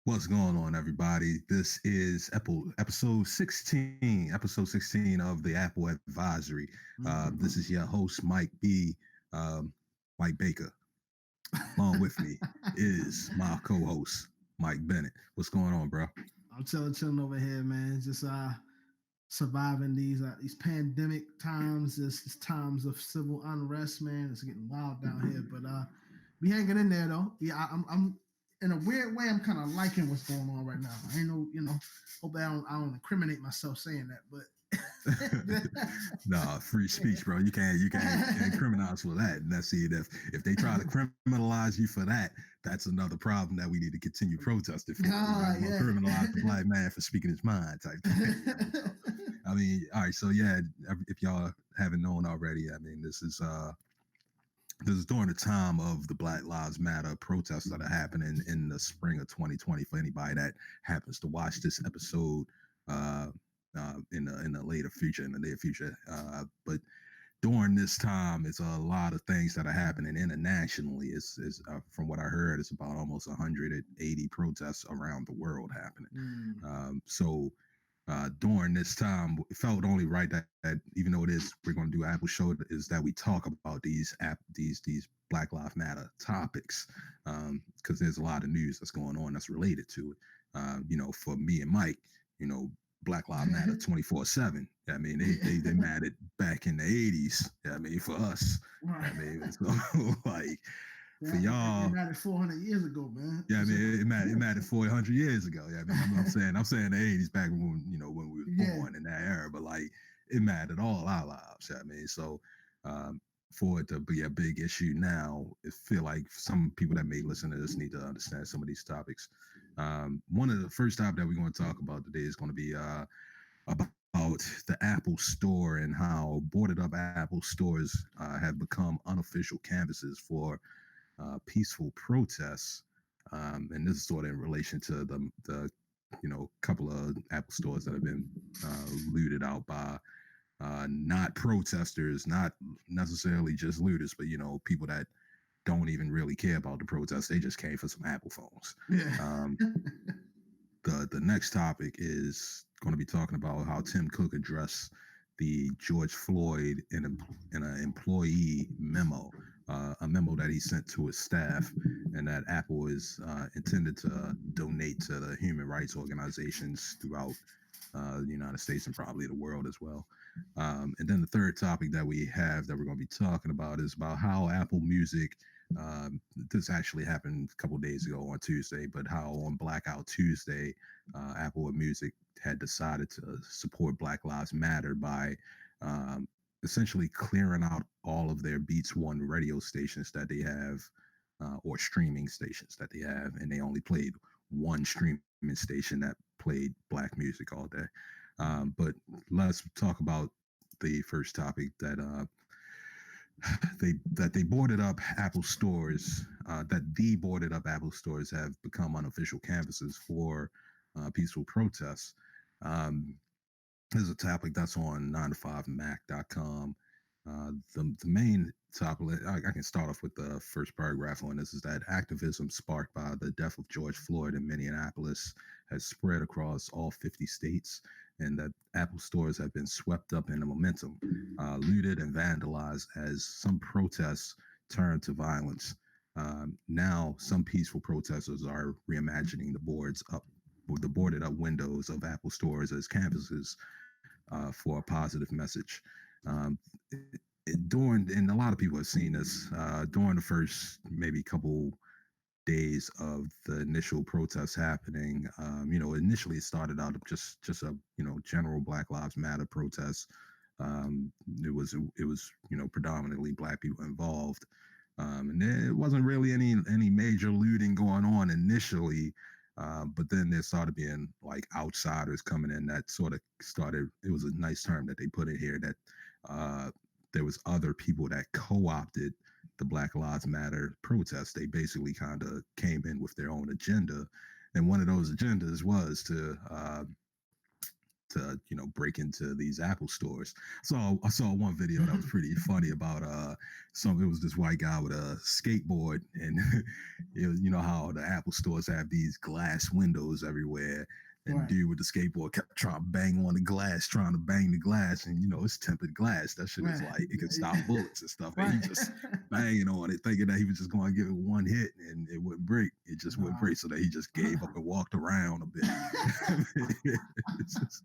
What's going on, everybody? This is episode 16 of the Apple Advisory. This is your host, Mike B. Um, Mike Baker. Along with me is my co-host, Mike Bennett. What's going on, bro? I'm chilling over here, man. Just surviving these pandemic times, this times of civil unrest, man. It's getting wild down here, but we hanging in there though. Yeah, I'm in a weird way. I'm kind of liking what's going on right now. I ain't no, hope I don't incriminate myself saying that, but Nah, free speech, bro. You can't criminalize for that. And that's it. If they try to criminalize you for that, that's another problem that we need to continue protesting for. Yeah. Criminalize the black man for speaking his mind, type thing. So, I mean, all right. So yeah, if y'all haven't known already, I mean, this is during the time of the Black Lives Matter protests that are happening in the spring of 2020. For anybody that happens to watch this episode uh, in the later future, in the near future, but during this time, it's a lot of things that are happening internationally. It's from what I heard, it's about almost 180 protests around the world happening. So during this time, it felt only right that even though it is we're going to do Apple Show, is that we talk about these Black Lives Matter topics because there's a lot of news that's going on that's related to it. For me and Mike, Black Lives Matter 24/7. I mean, they mad it back in the 80s. I mean, for us, right. I mean, so like. For y'all, it mattered 400 years ago, man. Yeah, I mean, it mattered 400 years ago. Yeah, I mean, I'm saying the 80s back when when we were born in that era, but like it mattered all our lives. I mean, so for it to be a big issue now, I feel like some people that may listen to this need to understand some of these topics. One of the first topics that we're going to talk about today is going to be about the Apple Store and how boarded up Apple stores have become unofficial canvases for peaceful protests. And this is sort of in relation to the couple of Apple stores that have been looted out by not protesters, not necessarily just looters, but people that don't even really care about the protests. They just came for some Apple phones. The next topic is going to be talking about how Tim Cook addressed the George Floyd in an employee memo, a memo that he sent to his staff, and that Apple is intended to donate to the human rights organizations throughout the United States and probably the world as well. And then the third topic that we have that we're going to be talking about is about how Apple Music, this actually happened a couple days ago on Tuesday, but how on Blackout Tuesday, Apple Music had decided to support Black Lives Matter by essentially clearing out all of their Beats One radio stations that they have, or streaming stations that they have, and they only played one streaming station that played black music all day. But let's talk about the first topic that they boarded up Apple stores. That the boarded up Apple stores have become unofficial canvases for peaceful protests. This is a topic that's on 9to5mac.com. The main topic, I can start off with the first paragraph on this, is that activism sparked by the death of George Floyd in Minneapolis has spread across all 50 states, and that Apple stores have been swept up in the momentum, looted and vandalized as some protests turn to violence. Now, some peaceful protesters are reimagining the boarded up windows of Apple stores as canvases for a positive message. And a lot of people have seen this during the first maybe couple days of the initial protests happening. Initially it started out of just a general Black Lives Matter protest. It was predominantly black people involved, and there wasn't really any major looting going on initially. But then there started being like outsiders coming in that sort of started. It was a nice term that they put in here that there was other people that co-opted the Black Lives Matter protests. They basically kind of came in with their own agenda, and one of those agendas was to break into these Apple stores. So I saw one video that was pretty funny about it was this white guy with a skateboard, and you know how the Apple stores have these glass windows everywhere, and Right. dude with the skateboard kept trying to bang on the glass, trying to bang the glass, and it's tempered glass. That shit is Right. like it can stop bullets and stuff, and he Right. just banging on it, thinking that he was just going to give it one hit and it wouldn't break. It just wouldn't Nah. break, so that he just gave up and walked around a bit. It's just,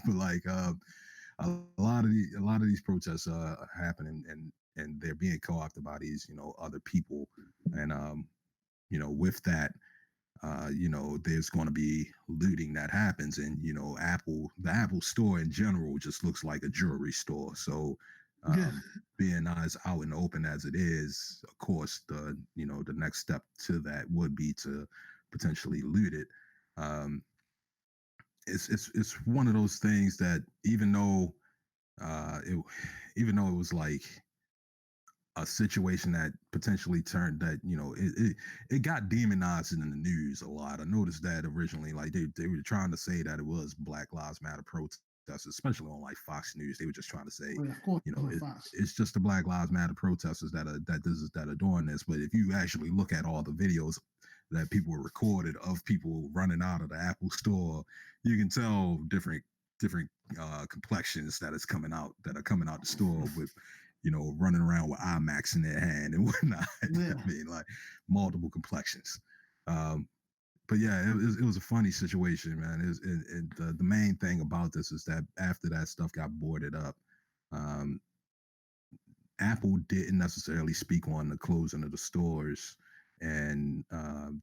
but like a lot of these protests are happening, and they're being co-opted by these other people, and with that, there's going to be looting that happens, and the Apple store in general just looks like a jewelry store. So, Yeah. being as out in the open as it is, of course, the next step to that would be to potentially loot it. Um, it's one of those things that it even though it was like a situation that potentially turned that it got demonized in the news a lot. I noticed that originally, like they were trying to say that it was Black Lives Matter protesters, especially on like Fox News. They were just trying to say, Well, of course, on it, Fox. it's just the Black Lives Matter protesters that are doing this. But if you actually look at all the videos that people recorded of people running out of the Apple store, you can tell different complexions that are coming out the store with running around with IMAX in their hand and whatnot. Yeah. I mean, like multiple complexions. Um, but yeah, it was a funny situation, man. And the main thing about this is that after that stuff got boarded up, um, Apple didn't necessarily speak on the closing of the stores, and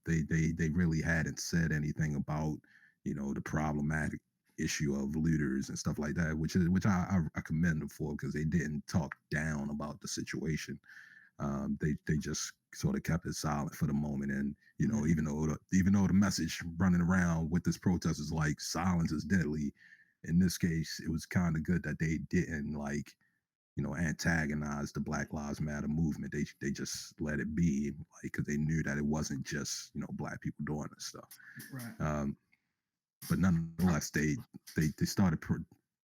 they really hadn't said anything about the problematic issue of looters and stuff like that, which I commend them for, because they didn't talk down about the situation. They just sort of kept it silent for the moment, and even though the message running around with this protest is like silence is deadly, in this case it was kind of good that they didn't like antagonize the Black Lives Matter movement. They just let it be, like, because they knew that it wasn't just black people doing this stuff. Right. But nonetheless, they started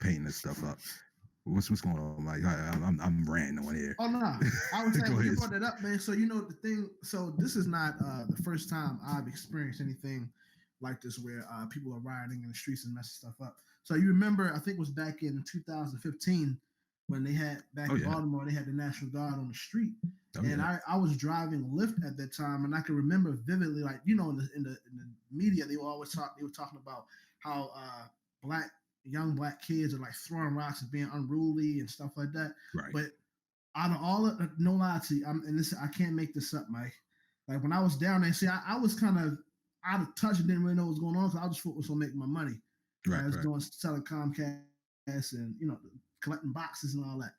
painting this stuff up. What's going on, Mike? I'm ranting on here. Oh no, I was saying Go when you ahead. brought that up, man. So the thing. So this is not the first time I've experienced anything like this where people are rioting in the streets and messing stuff up. So you remember, I think it was back in 2015 when they had back Oh in yeah. Baltimore, they had the National Guard on the street, Oh and yeah. I was driving Lyft at that time, and I can remember vividly, like in the media, they were talking about how black young black kids are like throwing rocks and being unruly and stuff like that. Right. But out of all of, no lie to you, and this I can't make this up, Mike. Like when I was down there, see, I was kind of out of touch and didn't really know what was going on because I was focused on making my money. Right. I was Right. doing selling Comcast and collecting boxes and all that.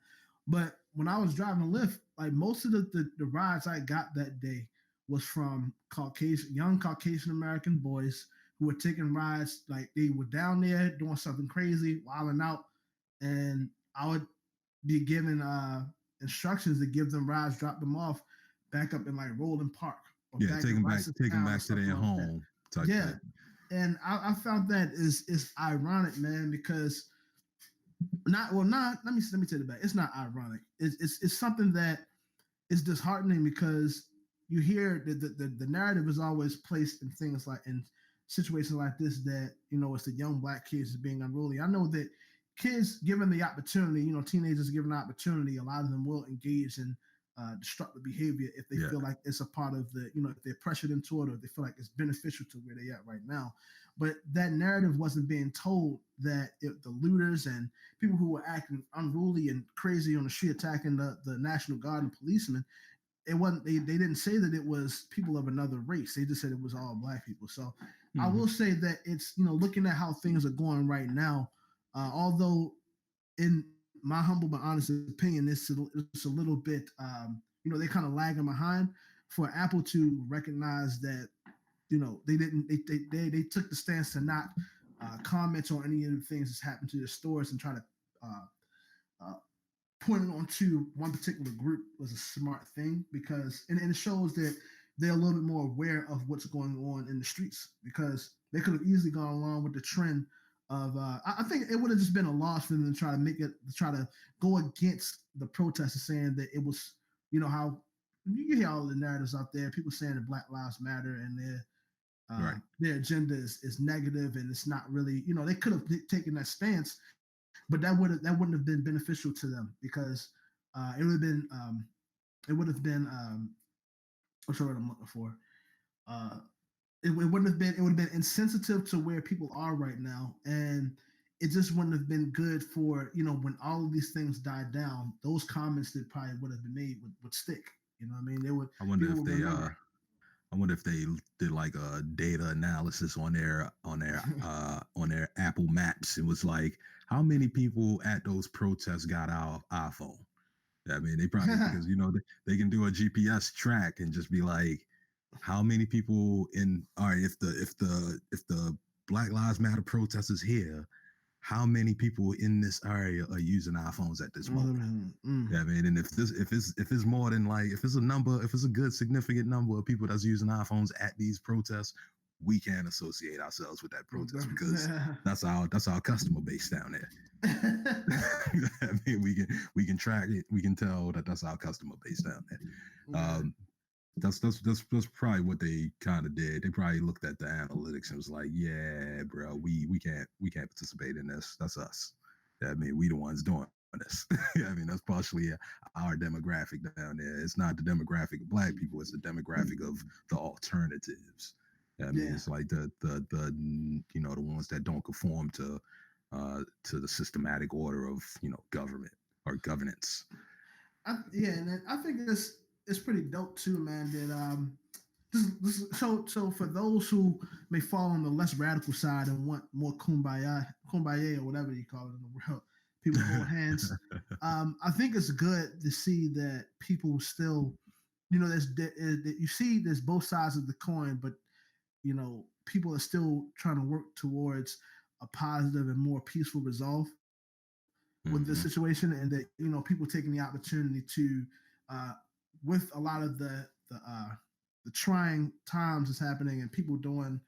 But when I was driving Lyft, like most of the rides I got that day was from young Caucasian American boys who were taking rides. Like they were down there doing something crazy, wilding out, and I would be given instructions to give them rides, drop them off back up in like Roland Park or Yeah, back take in them back to something their like that. home type Yeah, thing. and I found that is ironic, man, because not let me tell you about it. It's not ironic. It's something that is disheartening because you hear the narrative is always placed in things like in situations like this that it's the young black kids being unruly. I know that kids given the opportunity, teenagers given the opportunity, a lot of them will engage in destructive behavior if they feel like it's a part of the, if they're pressured into it or they feel like it's beneficial to where they're at right now. But that narrative wasn't being told that the looters and people who were acting unruly and crazy on the street attacking the National Guard and policemen, it wasn't they didn't say that it was people of another race. They just said it was all black people. So I will say that it's looking at how things are going right now, although in my humble but honest opinion, it's a little bit they kind of lagging behind for Apple to recognize that they took the stance to not comment on any of the things that's happened to their stores and try to pointing on to one particular group was a smart thing because and it shows that they're a little bit more aware of what's going on in the streets because they could have easily gone along with the trend of I think it would have just been a loss for them to try to make it to try to go against the protesters saying that it was, how you hear all the narratives out there, people saying that Black Lives Matter and Right. their agenda is negative and it's not really, they could have taken that stance, but that wouldn't have been beneficial to them because it would have been what's the word I'm looking for? Uh, it would have been insensitive to where people are right now, and it just wouldn't have been good for, when all of these things died down, those comments that probably would have been made would stick. You know what I mean? They would I wonder People if would they remember. I wonder if they did like a data analysis on their Apple Maps. It was like how many people at those protests got our iPhone. I mean, they probably because they can do a GPS track and just be like, how many people in all right if the Black Lives Matter protesters here, how many people in this area are using iPhones at this moment? Yeah, I mean, and if it's more than like if it's a good significant number of people that's using iPhones at these protests, we can associate ourselves with that protest because that's our customer base down there. I mean, we can track it. We can tell that that's our customer base down there. Yeah. That's probably what they kind of did. They probably looked at the analytics and was like, yeah, bro, we can't participate in this. That's us. Yeah, I mean, we the ones doing this. I mean, that's partially our demographic down there. It's not the demographic of black people. It's the demographic of the alternatives. I mean, Yeah. it's like the the ones that don't conform to the systematic order of government or governance. Yeah, and then I think it's pretty dope too, man. That so for those who may fall on the less radical side and want more kumbaya or whatever you call it in the world, people hold hands. I think it's good to see that people still, you see there's both sides of the coin, but people are still trying to work towards a positive and more peaceful resolve with the Hmm. situation, and that people taking the opportunity to, uh, with a lot of the trying times that's happening and people doing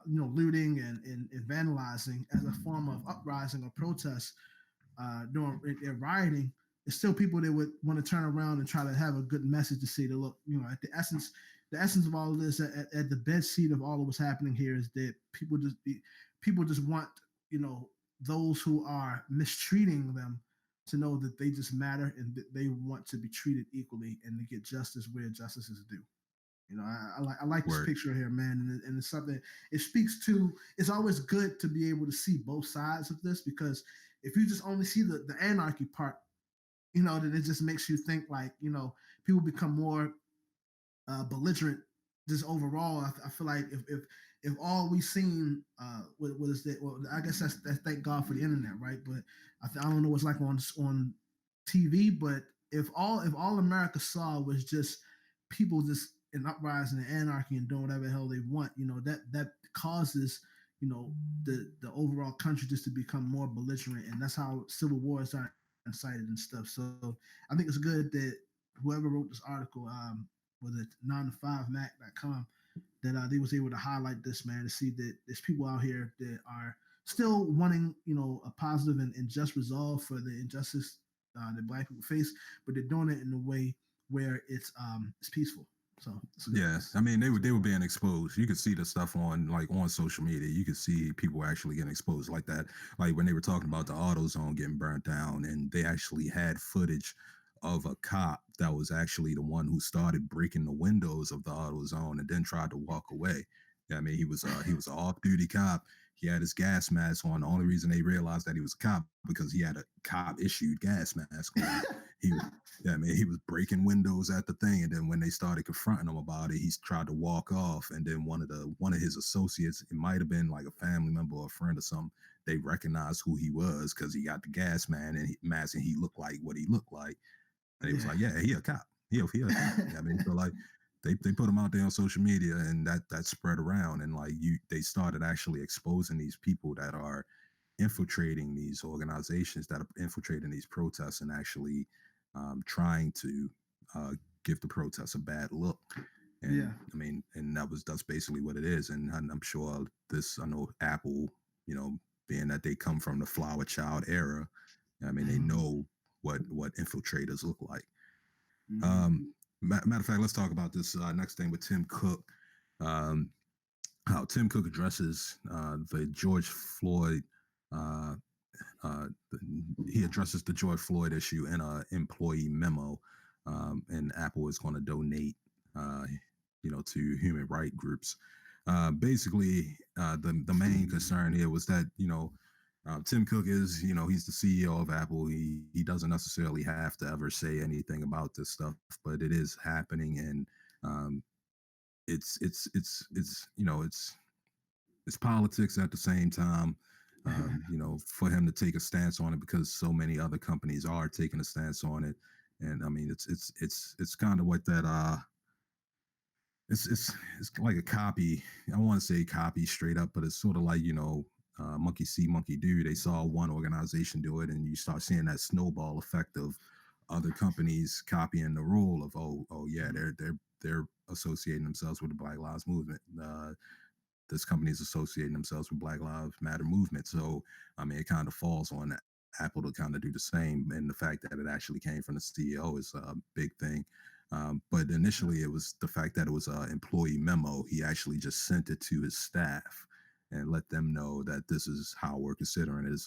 looting and vandalizing as a form of uprising or protest, doing rioting. It's still people that would want to turn around and try to have a good message to say to look, at the essence of all of this, at the bed seat of all of what's happening here is that people just want, you know those who are mistreating them to know that they just matter and that they want to be treated equally and to get justice where justice is due. I like this Word. picture here, man, and it's something. It speaks to. It's always good to be able to see both sides of this, because if you just only see the anarchy part, then it just makes you think like, people become more belligerent just overall. I feel like if all we seen what is that? Well, I guess that's thank God for the internet, right? But I don't know what's like on TV, but if all America saw was just people just in uprising and anarchy and doing whatever the hell they want, that causes the overall country just to become more belligerent, and that's how civil wars are incited and stuff. So I think it's good that whoever wrote this article, was it 9to5mac.com, that they was able to highlight this, man, to see that there's people out here that are still wanting, a positive and just resolve for the injustice that black people face, but they're doing it in a way where it's peaceful. So it's a good Yeah, piece. I mean they were being exposed. You could see the stuff on social media. You could see people actually getting exposed like that. Like when they were talking about the auto zone getting burnt down, and they actually had footage of a cop that was actually the one who started breaking the windows of the auto zone and then tried to walk away. Yeah, I mean he was an off duty cop. He had his gas mask on. The only reason they realized that he was a cop because he had a cop issued gas mask on. He Yeah, I mean, he was breaking windows at the thing, and then when they started confronting him about it, he tried to walk off. And then one of his associates, it might have been like a family member or a friend or something, they recognized who he was because he got the gas mask and he looked like what he looked like. And he was Yeah. like, "Yeah, he a cop. He a cop." Yeah, I mean, so like they put him out there on social media, and that spread around, and like they started actually exposing these people that are infiltrating these organizations, that are infiltrating these protests, and actually trying to uh, give the protests a bad look. And Yeah. I mean, and that's basically what it is. And I'm sure I know Apple, you know, being that they come from the flower child era. I mean, they Mhm. know what infiltrators look like. Mhm. Um, matter of fact, let's talk about this next thing with Tim Cook. Um, how Tim Cook addresses the George Floyd. Uh, uh, he addresses the George Floyd issue in an employee memo, and Apple is going to donate, uh, to human right groups. Basically, the main concern here was that Tim Cook is, he's the CEO of Apple. He doesn't necessarily have to ever say anything about this stuff, but it is happening, and um, it's politics at the same time. For him to take a stance on it because so many other companies are taking a stance on it, and I mean, it's kind of what that it's like a copy. I don't want to say copy straight up, but it's sort of like monkey see, monkey do. They saw one organization do it, and you start seeing that snowball effect of other companies copying the rule of oh yeah, they're associating themselves with the Black Lives Movement. This company is associating themselves with Black Lives Matter movement. So I mean, it kind of falls on Apple to kind of do the same, and the fact that it actually came from the CEO is a big thing. But initially, it was the fact that it was an employee memo. He actually just sent it to his staff and let them know that this is how we're considering it.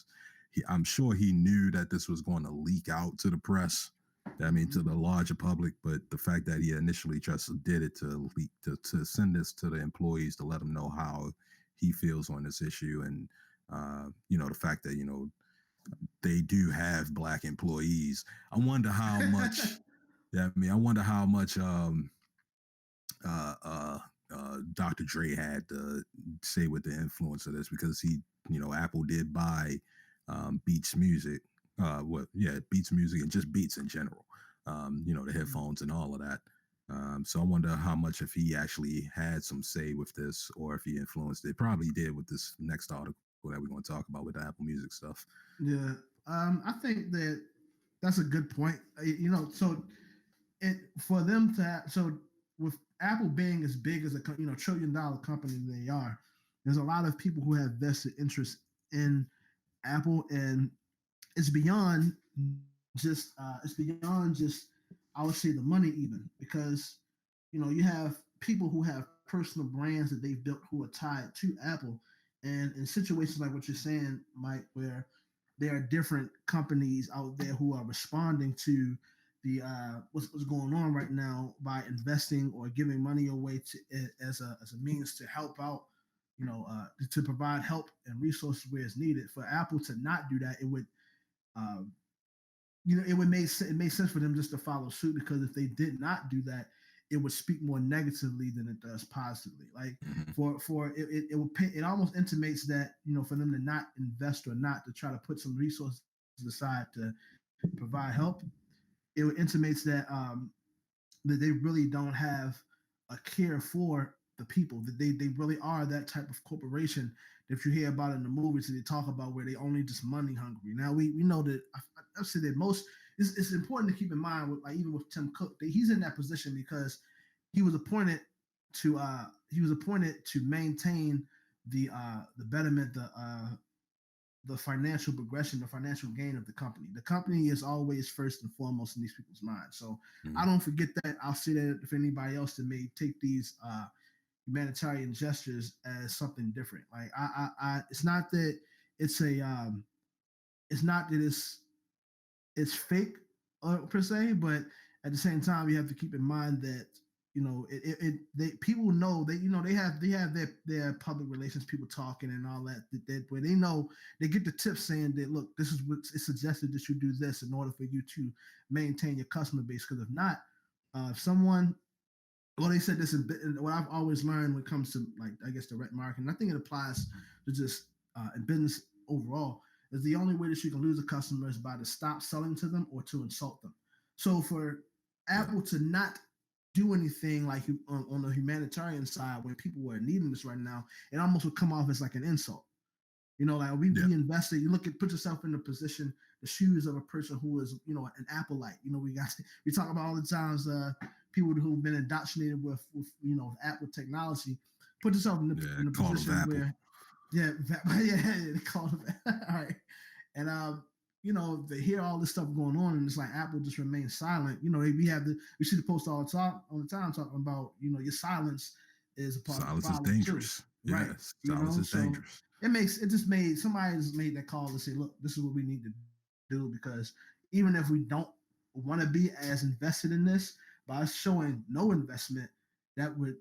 I'm sure he knew that this was going to leak out to the press. I mean, to the larger public, but the fact that he initially just did it to leak to send this to the employees to let them know how he feels on this issue, and the fact that they do have black employees. I wonder how much. Yeah, I mean, I wonder how much uh, uh, Dr. Dre had to say with the influence of this because Apple did buy Beats Music, Beats Music and just Beats in general, the headphones and all of that. So I wonder how much if he actually had some say with this or if he influenced it. Probably did with this next article that we're going to talk about with the Apple Music stuff. Yeah. I think that that's a good point. So it for them to so with Apple being as big as a $1 trillion company they are, there's a lot of people who have vested interest in Apple, and it's beyond it's beyond just I would say the money even because you have people who have personal brands that they've built who are tied to Apple, and in situations like what you're saying, Mike, where there are different companies out there who are responding to the what's going on right now by investing or giving money away to as a means to help out, to provide help and resources where it's needed. For Apple to not do that, it would uh, it made sense for them just to follow suit because if they did not do that, it would speak more negatively than it does positively. Like Mhm. for it almost intimates that for them to not invest or not to try to put some resources aside to provide help, it intimates that they really don't have a care for the people. That they really are that type of corporation that you hear about in the movies that they talk about where they only just money hungry. Now we know that I've said that most. It's important to keep in mind with like even with Tim Cook that he's in that position because he was appointed to maintain the betterment the financial progression, the financial gain of the company. The company is always first and foremost in these people's minds. So I Mhm. don't forget that. I'll say that if anybody else that may take these humanitarian gestures as something different. Like it's not that it's a, it's not that it's fake per se, but at the same time, you have to keep in mind that they people know they have their public relations people talking and all that where they know they get the tips saying that look, this is what it's suggested that you do this in order for you to maintain your customer base because if not, if someone well, they said this is what I've always learned when it comes to like I guess direct marketing. I think it applies to just in business overall. Is the only way that you can lose a customer is by to stop selling to them or to insult them. So for Yeah. Apple to not do anything like on the humanitarian side when people were needing this right now, it almost would come off as like an insult. Like Yeah. we invested. You put yourself in the position, the shoes of a person who is, an Appleite. We talk about all the times people who've been indoctrinated with Apple technology. Put yourself in Yeah. the Call of position Apple. where Yeah, yeah, they called it. All right, and they hear all this stuff going on, and it's like Apple just remains silent. We see the post all the time talking about your silence is a part of the Silence is problem too, dangerous. right? Yes, silence is So dangerous. it just made somebody just made that call to say, look, this is what we need to do because even if we don't want to be as invested in this, by showing no investment, that would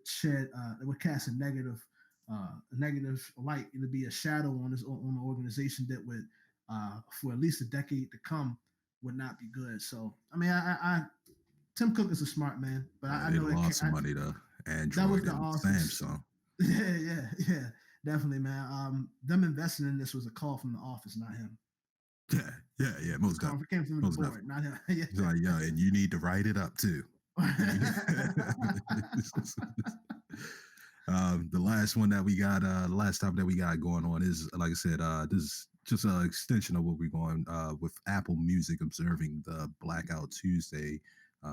cast a negative light. It'll be a shadow on the organization that would, for at least a decade to come, would not be good. So, I mean, Tim Cook is a smart man, but I They know lost some money to that was Android the and office. Samsung. Yeah, definitely, man. Them investing in this was a call from the office, not him. Yeah. Most definitely. It came from the Most definitely. board, not him. He's like, yeah, and you need to write it up too. The last one that we got, the last topic that we got going on is, like I said, this is just an extension of what we're going with Apple Music observing the Blackout Tuesday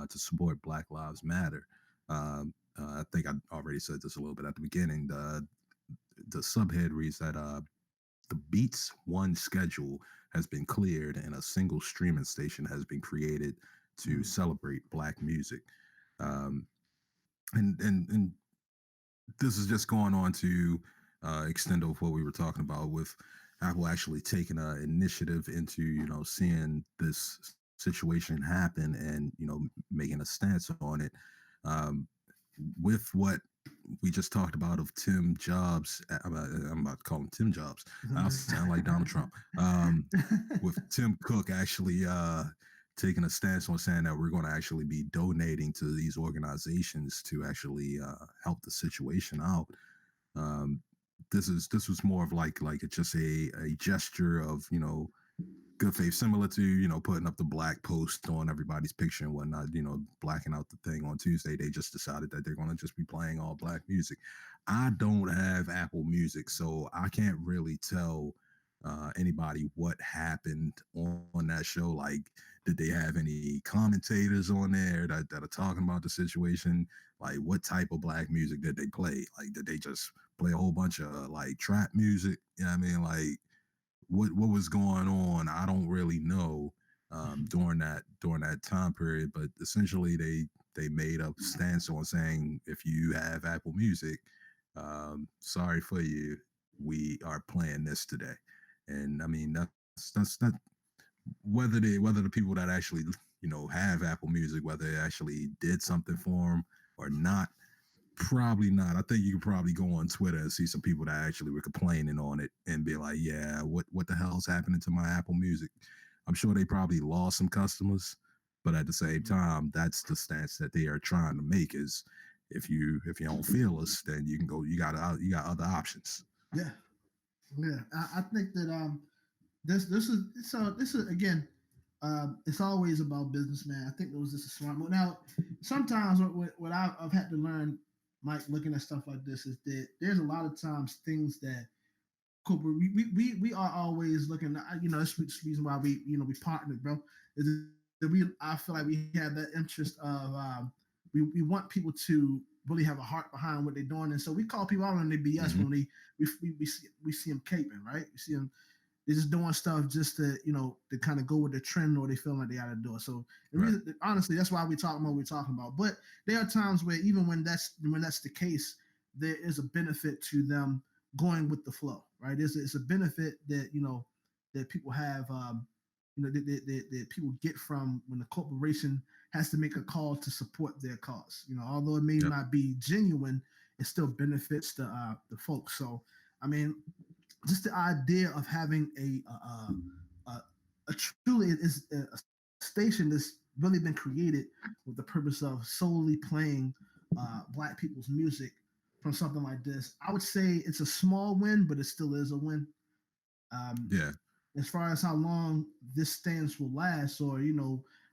to support Black Lives Matter. I think I already said this a little bit at the beginning. The subhead reads that the Beats One schedule has been cleared and a single streaming station has been created to celebrate Black music. Um, and this is just going on to extend of what we were talking about with Apple actually taking an initiative into seeing this situation happen and making a stance on it. Um, with what we just talked about of Tim Jobs, I'm about to call him Tim Jobs. I sound like Donald Trump. With Tim Cook actually taking a stance on saying that we're going to actually be donating to these organizations to actually help the situation out. Um, this was more of like it's just a gesture of good faith, similar to putting up the black post on everybody's picture and whatnot. Blacking out the thing on Tuesday. They just decided that they're going to just be playing all black music. I don't have Apple Music, so I can't really tell anybody what happened on that show. Like, did they have any commentators on there that are talking about the situation? Like, what type of black music did they play? Like, did they just play a whole bunch of like trap music? You know what I mean? Like, what was going on, I don't really know during that time period, but essentially they made a stance on saying if you have Apple Music, sorry for you, we are playing this today. And I mean that's that whether the people that actually have Apple Music, whether it actually did something for them or not. Probably not. I think you could probably go on Twitter and see some people that actually were complaining on it and be like, "Yeah, what the hell's happening to my Apple Music?" I'm sure they probably lost some customers, but at the same time, that's the stance that they are trying to make. Is if you don't feel us, then you can go. You got other options. Yeah, yeah. I think that this is again, it's always about business, man. I think it was just a smart move. Now, sometimes what I've had to learn, Mike, looking at stuff like this, is that there's a lot of times things that we are always looking. That's the reason why we partnered, bro. Is that I feel like we have that interest of we want people to really have a heart behind what they're doing, and so we call people out on their BS Mm-hmm. when we see them caping, right? We see them they're just doing stuff just to kind of go with the trend or they feel like they got to do it. So Right. honestly, that's why we're talking about what we're talking about. But there are times where even when that's the case, there is a benefit to them going with the flow, right? It's a benefit that that people have, that people get from when the corporation has to make a call to support their cause. Although it may Yep. not be genuine, it still benefits the folks. So I mean, just the idea of having a truly is a station that's really been created with the purpose of solely playing black people's music from something like this. I would say it's a small win, but it still is a win. Um, Yeah. as far as how long this stance will last, or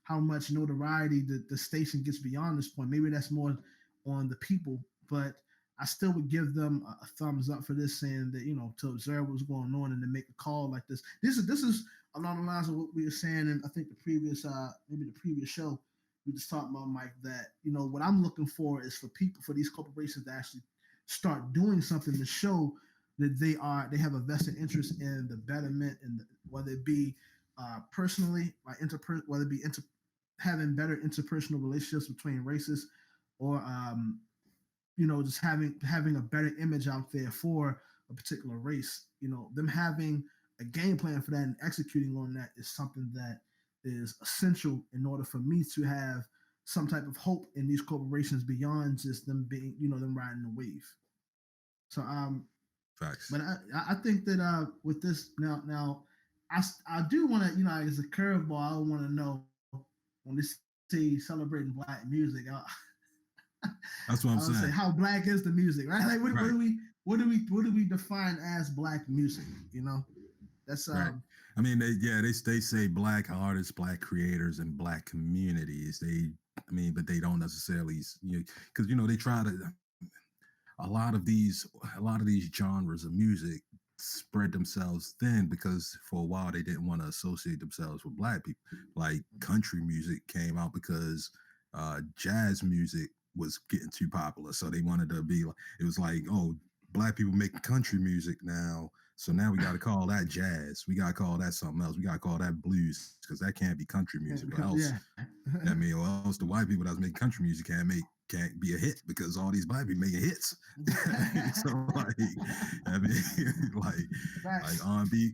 how much notoriety the station gets beyond this point, maybe that's more on the people. But I still would give them a thumbs up for this, saying that to observe what's going on and to make a call like this. This is along the lines of what we were saying, and I think the previous maybe the previous show we just talked about, Mike. That what I'm looking for is for these corporations to actually start doing something to show that they have a vested interest in the betterment and whether it be personally, like whether it be having better interpersonal relationships between races, or just having a better image out there for a particular race. Them having a game plan for that and executing on that is something that is essential in order for me to have some type of hope in these corporations beyond just them being, them riding the wave. So, Facts. but I think that with this now, I do want to, as a curveball, I want to know when they say celebrating black music. That's what I'm I would say, saying. how black is the music, right? Like, Right. what do we define as black music? That's Right. I mean, they say black artists, black creators, and black communities. But they don't necessarily, because they try to. A lot of these, genres of music spread themselves thin because for a while they didn't want to associate themselves with black people. Like country music came out because jazz music was getting too popular, so they wanted to be like, it was like, oh, black people making country music now, so now we got to call that jazz, we got to call that something else, we got to call that blues because that can't be country music, or else or else the white people that's making country music can't be a hit because all these black people making hits. So like, I mean, like R&B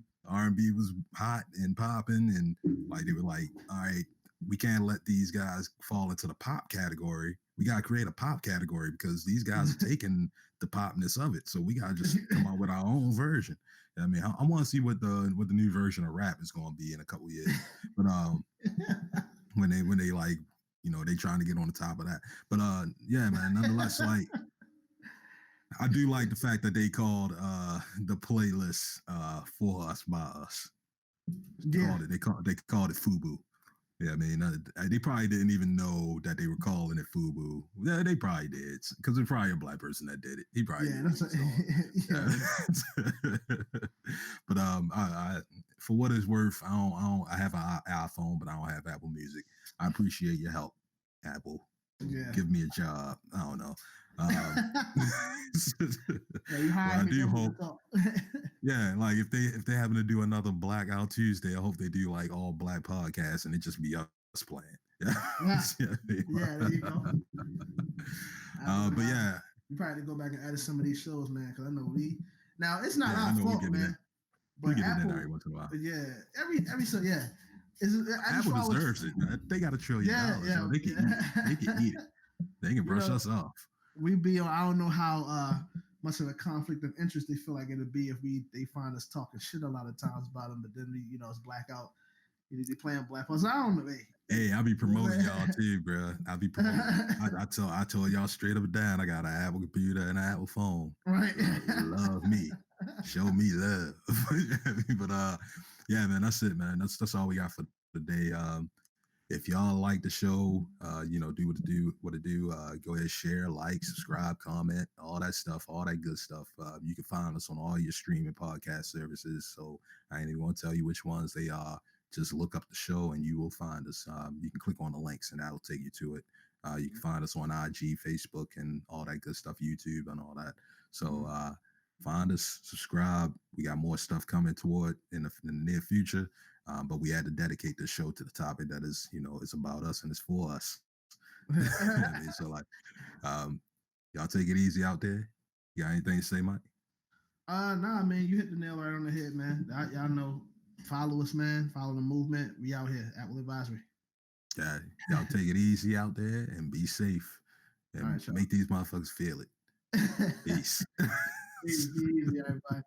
was hot and popping, and like they were like, all right, we can't let these guys fall into the pop category. We gotta create a pop category because these guys are taking the popness of it. So we gotta just come out with our own version. I mean, I want to see what the new version of rap is going to be in a couple years. But when they like, they trying to get on the top of that. But yeah, man, nonetheless, like, I do like the fact that they called the playlist For Us by Us. They called it FUBU. Yeah, I mean, they probably didn't even know that they were calling it FUBU. Yeah, they probably did, because it's probably a black person that did it. He probably did it. But I for what it's worth, I have an iPhone, but I don't have Apple Music. I appreciate your help, Apple. Yeah. Give me a job. I don't know. I do hope. Yeah, like if they happen to do another Blackout Tuesday, I hope they do like all black podcasts and it just be us playing. Yeah, there you go. But yeah, you probably have to go back and edit some of these shows, man, because I know now it's not our fault, man. But we get it in every once in a while. Yeah, every so yeah. Apple deserves it, man. They got $1 trillion. Yeah. They can eat it. They can brush us off. We be on. I don't know how much of a conflict of interest they feel like it'll be if they find us talking shit a lot of times about them, but then it's blackout. They playing black folks. I don't know. Hey, I be promoting y'all too, bro. I be promoting. I told y'all straight up and down. I got an Apple computer and an Apple phone. Right. Love me. Show me love. But yeah, man, that's it, man. That's all we got for today. If y'all like the show, do what it do. Go ahead, share, like, subscribe, comment, all that stuff, all that good stuff. You can find us on all your streaming podcast services. So I ain't even want to tell you which ones they are. Just look up the show and you will find us. You can click on the links and that'll take you to it. You can find us on IG, Facebook, and all that good stuff, YouTube and all that. So find us, subscribe. We got more stuff coming toward in the near future. But we had to dedicate this show to the topic that is, it's about us and it's for us. So like, y'all take it easy out there. You got anything to say, Mike? Nah, man, you hit the nail right on the head, man. Y'all know, follow us, man. Follow the movement. We out here, Apple Advisory. Yeah, y'all take it easy out there and be safe and make these motherfuckers feel it. Peace. Easy, everybody.